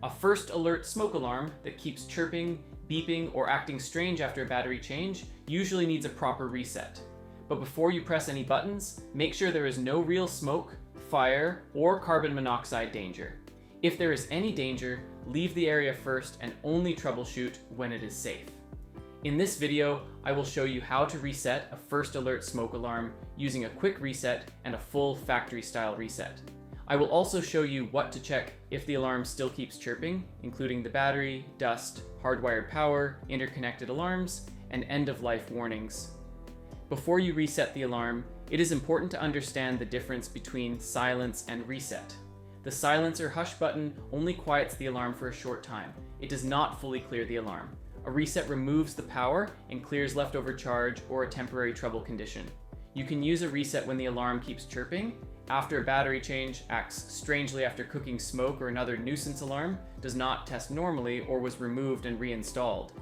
A first alert smoke alarm that keeps chirping, beeping, or acting strange after a battery change usually needs a proper reset. But before you press any buttons, make sure there is no real smoke, fire, or carbon monoxide danger. If there is any danger, leave the area first and only troubleshoot when it is safe. In this video, I will show you how to reset a first alert smoke alarm using a quick reset and a full factory-style reset. I will also show you what to check if the alarm still keeps chirping, including the battery, dust, hardwired power, interconnected alarms, and end-of-life warnings. Before you reset the alarm, it is important to understand the difference between silence and reset. The silence or hush button only quiets the alarm for a short time. It does not fully clear the alarm. A reset removes the power and clears leftover charge or a temporary trouble condition. You can use a reset when the alarm keeps chirping, after a battery change, acts strangely after cooking smoke or another nuisance alarm, does not test normally, or was removed and reinstalled.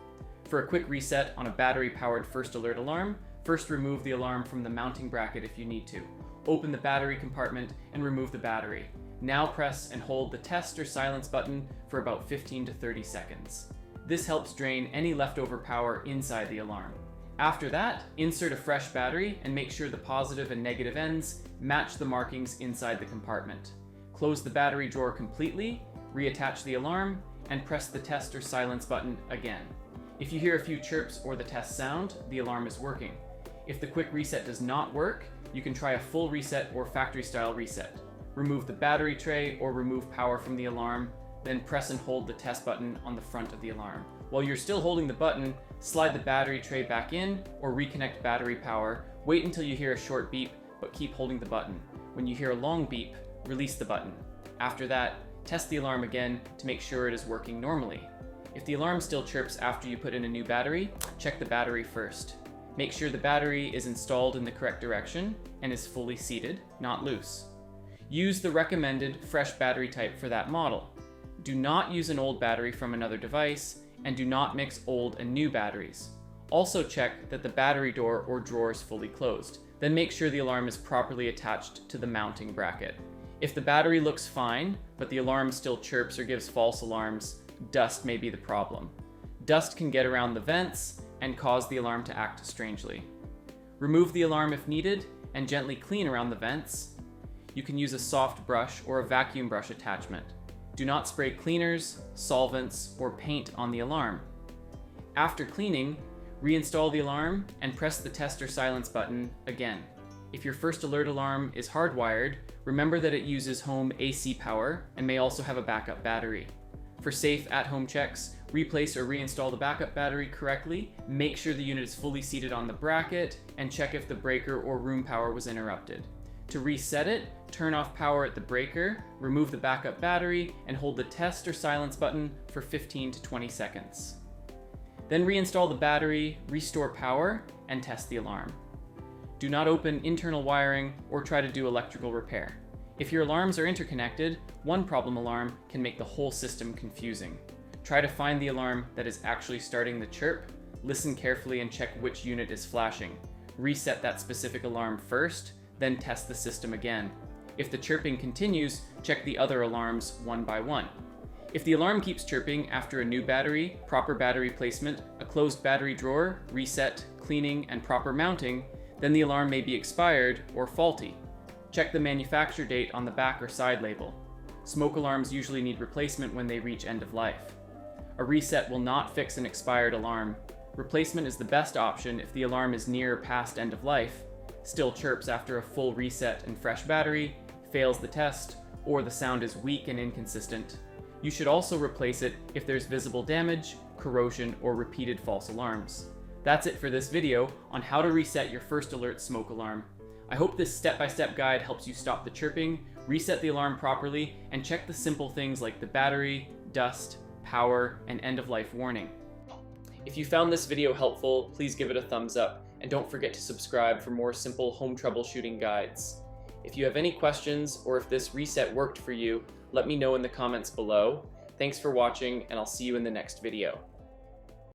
For a quick reset on a battery-powered first alert alarm, first remove the alarm from the mounting bracket if you need to. Open the battery compartment and remove the battery. Now press and hold the test or silence button for about 15 to 30 seconds. This helps drain any leftover power inside the alarm. After that, insert a fresh battery and make sure the positive and negative ends match the markings inside the compartment. Close the battery drawer completely, reattach the alarm, and press the test or silence button again. If you hear a few chirps or the test sound, the alarm is working. If the quick reset does not work, you can try a full reset or factory-style reset. Remove the battery tray or remove power from the alarm, then press and hold the test button on the front of the alarm. While you're still holding the button, slide the battery tray back in or reconnect battery power. Wait until you hear a short beep, but keep holding the button. When you hear a long beep, release the button. After that, test the alarm again to make sure it is working normally. If the alarm still chirps after you put in a new battery, check the battery first. Make sure the battery is installed in the correct direction and is fully seated, not loose. Use the recommended fresh battery type for that model. Do not use an old battery from another device, and do not mix old and new batteries. Also check that the battery door or drawer is fully closed. Then make sure the alarm is properly attached to the mounting bracket. If the battery looks fine, but the alarm still chirps or gives false alarms, dust may be the problem. Dust can get around the vents and cause the alarm to act strangely. Remove the alarm if needed and gently clean around the vents. You can use a soft brush or a vacuum brush attachment. Do not spray cleaners, solvents, or paint on the alarm. After cleaning, reinstall the alarm and press the test or silence button again. If your first alert alarm is hardwired, remember that it uses home AC power and may also have a backup battery. For safe at-home checks, replace or reinstall the backup battery correctly, make sure the unit is fully seated on the bracket, and check if the breaker or room power was interrupted. To reset it, turn off power at the breaker, remove the backup battery, and hold the test or silence button for 15 to 20 seconds. Then reinstall the battery, restore power, and test the alarm. Do not open internal wiring or try to do electrical repair. If your alarms are interconnected, one problem alarm can make the whole system confusing. Try to find the alarm that is actually starting the chirp, listen carefully and check which unit is flashing. Reset that specific alarm first, then test the system again. If the chirping continues, check the other alarms one by one. If the alarm keeps chirping after a new battery, proper battery placement, a closed battery drawer, reset, cleaning, and proper mounting, then the alarm may be expired or faulty. Check the manufacture date on the back or side label. Smoke alarms usually need replacement when they reach end of life. A reset will not fix an expired alarm. Replacement is the best option if the alarm is near or past end of life, still chirps after a full reset and fresh battery, fails the test, or the sound is weak and inconsistent. You should also replace it if there's visible damage, corrosion, or repeated false alarms. That's it for this video on how to reset your first alert smoke alarm. I hope this step-by-step guide helps you stop the chirping, reset the alarm properly, and check the simple things like the battery, dust, power, and end-of-life warning. If you found this video helpful, please give it a thumbs up. And don't forget to subscribe for more simple home troubleshooting guides. If you have any questions or if this reset worked for you, let me know in the comments below. Thanks for watching, and I'll see you in the next video.